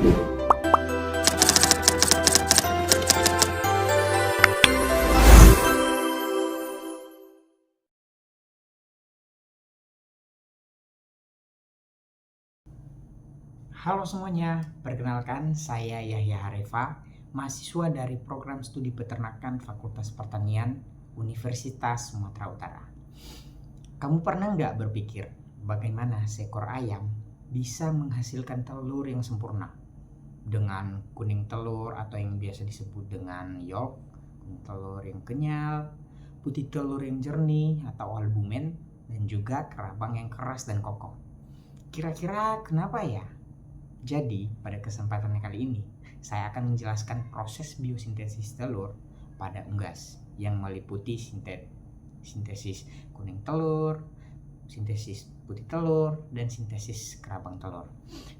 Halo semuanya, perkenalkan saya Yahya Harefa, mahasiswa dari program studi peternakan Fakultas Pertanian Universitas Sumatera Utara. Kamu pernah nggak berpikir bagaimana seekor ayam bisa menghasilkan telur yang sempurna? Dengan kuning telur atau yang biasa disebut dengan yolk, kuning telur yang kenyal, putih telur yang jernih atau albumen, dan juga kerabang yang keras dan kokoh. Kira-kira kenapa ya? Jadi, pada kesempatan kali ini, saya akan menjelaskan proses biosintesis telur pada unggas yang meliputi sintesis kuning telur, sintesis putih telur, dan sintesis kerabang telur.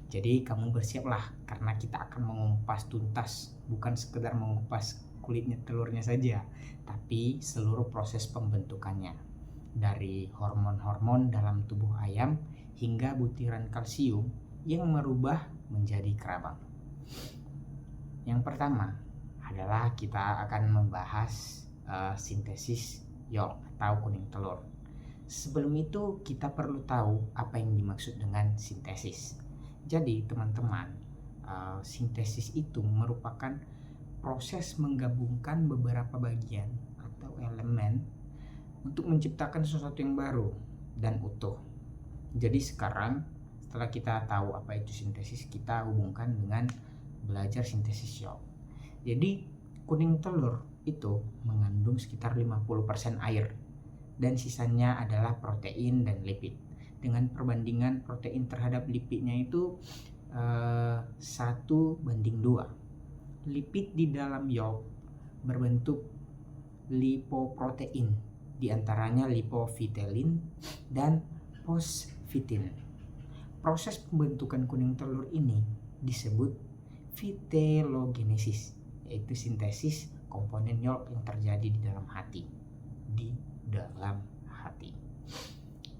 Jadi, kamu bersiaplah karena kita akan mengupas tuntas, bukan sekedar mengupas kulitnya telurnya saja, tapi seluruh proses pembentukannya. Dari hormon-hormon dalam tubuh ayam hingga butiran kalsium yang merubah menjadi kerabang. Yang pertama adalah kita akan membahas sintesis yolk atau kuning telur. Sebelum itu kita perlu tahu apa yang dimaksud dengan sintesis. Jadi teman-teman, sintesis itu merupakan proses menggabungkan beberapa bagian atau elemen untuk menciptakan sesuatu yang baru dan utuh. Jadi sekarang setelah kita tahu apa itu sintesis, kita hubungkan dengan belajar sintesis yolk. Jadi kuning telur itu mengandung sekitar 50% air dan sisanya adalah protein dan lipid. Dengan perbandingan protein terhadap lipidnya itu 1:2. Lipid di dalam yolk berbentuk lipoprotein, diantaranya lipofitellin dan fosfitin. Proses pembentukan kuning telur ini disebut vitellogenesis, yaitu sintesis komponen yolk yang terjadi di dalam hati.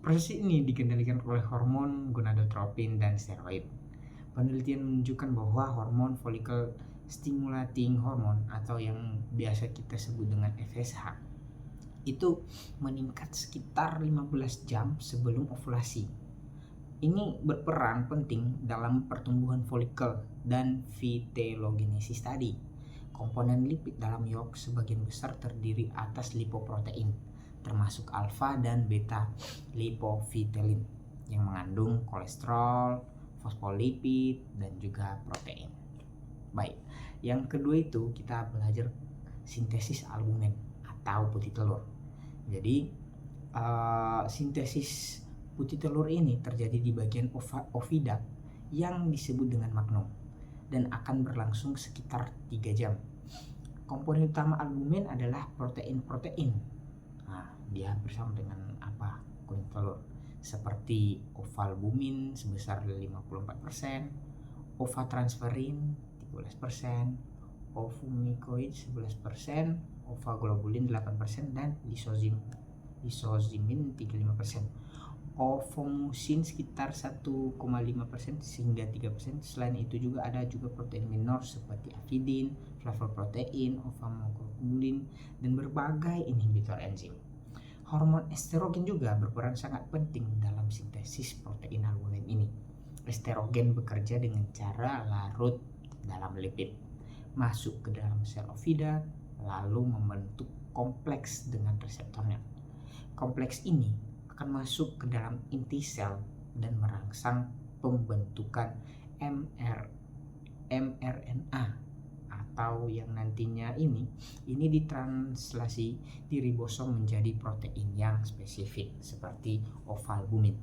Proses ini dikendalikan oleh hormon gonadotropin dan steroid. Penelitian menunjukkan bahwa hormon follicle stimulating hormone atau yang biasa kita sebut dengan FSH itu meningkat sekitar 15 jam sebelum ovulasi. Ini berperan penting dalam pertumbuhan folikel dan vitellogenesis tadi. Komponen lipid dalam yolk sebagian besar terdiri atas lipoprotein, termasuk alfa dan beta lipofitellin yang mengandung kolesterol, fosfolipid, dan juga protein. Baik, yang kedua itu kita belajar sintesis albumen atau putih telur. Jadi sintesis putih telur ini terjadi di bagian ovida yang disebut dengan magnum dan akan berlangsung sekitar 3 jam. Komponen utama albumen adalah protein-protein. Nah, dia bersama dengan apa? Kuning telur. Seperti ovalbumin sebesar 54%, ovatransferin 13%, ofumicoid 11%, ovaglobulin 8%, dan lisosimin 35%. Ovomusin sekitar 1,5% hingga 3%. Selain itu juga ada protein minor seperti afidin, flavoprotein, ofamoglobulin, dan berbagai inhibitor enzim. Hormon estrogen juga berperan sangat penting dalam sintesis protein albumen ini. Estrogen bekerja dengan cara larut dalam lipid, masuk ke dalam sel ovida, lalu membentuk kompleks dengan reseptornya. Kompleks ini akan masuk ke dalam inti sel dan merangsang pembentukan mRNA atau yang nantinya ini ditranslasi di ribosom menjadi protein yang spesifik seperti ovalbumin.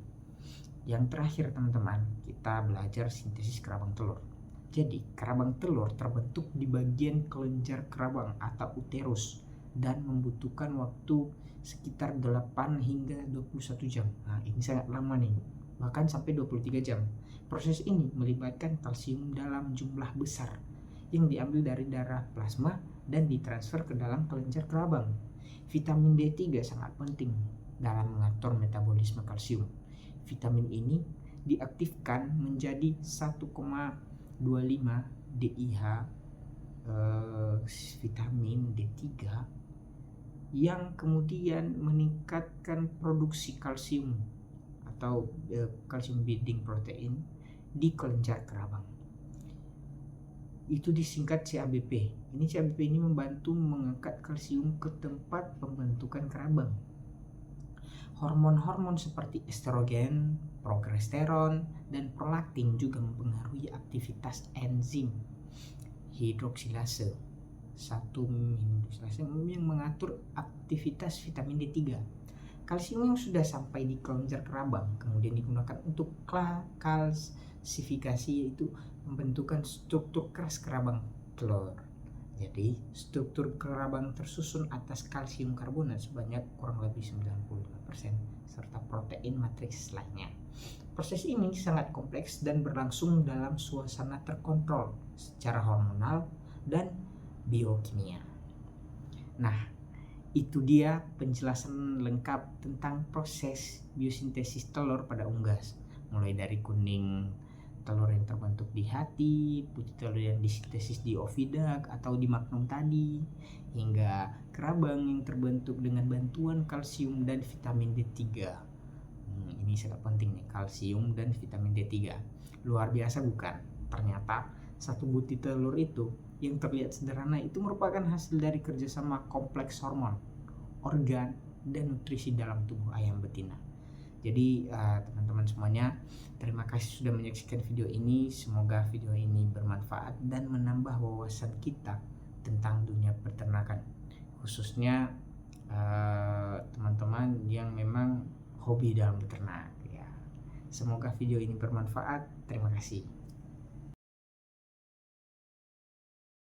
Yang terakhir teman-teman, kita belajar sintesis kerabang telur. Jadi kerabang telur terbentuk di bagian kelenjar kerabang atau uterus dan membutuhkan waktu sekitar 8 hingga 21 jam. Nah, ini sangat lama nih, bahkan sampai 23 jam. Proses ini melibatkan kalsium dalam jumlah besar yang diambil dari darah plasma dan ditransfer ke dalam kelenjar kerabang. Vitamin D3 sangat penting dalam mengatur metabolisme kalsium. Vitamin ini diaktifkan menjadi 1,8 25, DIH, vitamin D3 yang kemudian meningkatkan produksi kalsium atau calcium binding protein di kelenjar kerabang. Itu disingkat CABP. Ini CABP ini membantu mengangkat kalsium ke tempat pembentukan kerabang. Hormon-hormon seperti estrogen, progesteron, dan prolaktin juga mempengaruhi aktivitas enzim hidroksilase 1-hidroksilase yang mengatur aktivitas vitamin D3. Kalsium yang sudah sampai di kelenjar kerabang kemudian digunakan untuk kalsifikasi, yaitu pembentukan struktur keras kerabang telur. Jadi struktur kerabang tersusun atas kalsium karbonat sebanyak kurang lebih 95% serta protein matriks lainnya. Proses ini sangat kompleks dan berlangsung dalam suasana terkontrol secara hormonal dan biokimia. Nah, itu dia penjelasan lengkap tentang proses biosintesis telur pada unggas, mulai dari kuning telur yang terbentuk di hati, putih telur yang disintesis di oviduct atau di magnum tadi, hingga kerabang yang terbentuk dengan bantuan kalsium dan vitamin D3. Ini sangat penting nih, kalsium dan vitamin D3. Luar biasa bukan? Ternyata satu butir telur itu yang terlihat sederhana itu merupakan hasil dari kerjasama kompleks hormon, organ, dan nutrisi dalam tubuh ayam betina. Jadi teman-teman semuanya, terima kasih sudah menyaksikan video ini. Semoga video ini bermanfaat dan menambah wawasan kita tentang dunia peternakan, khususnya teman-teman yang memang hobi dalam beternak ya. Semoga video ini bermanfaat. Terima kasih.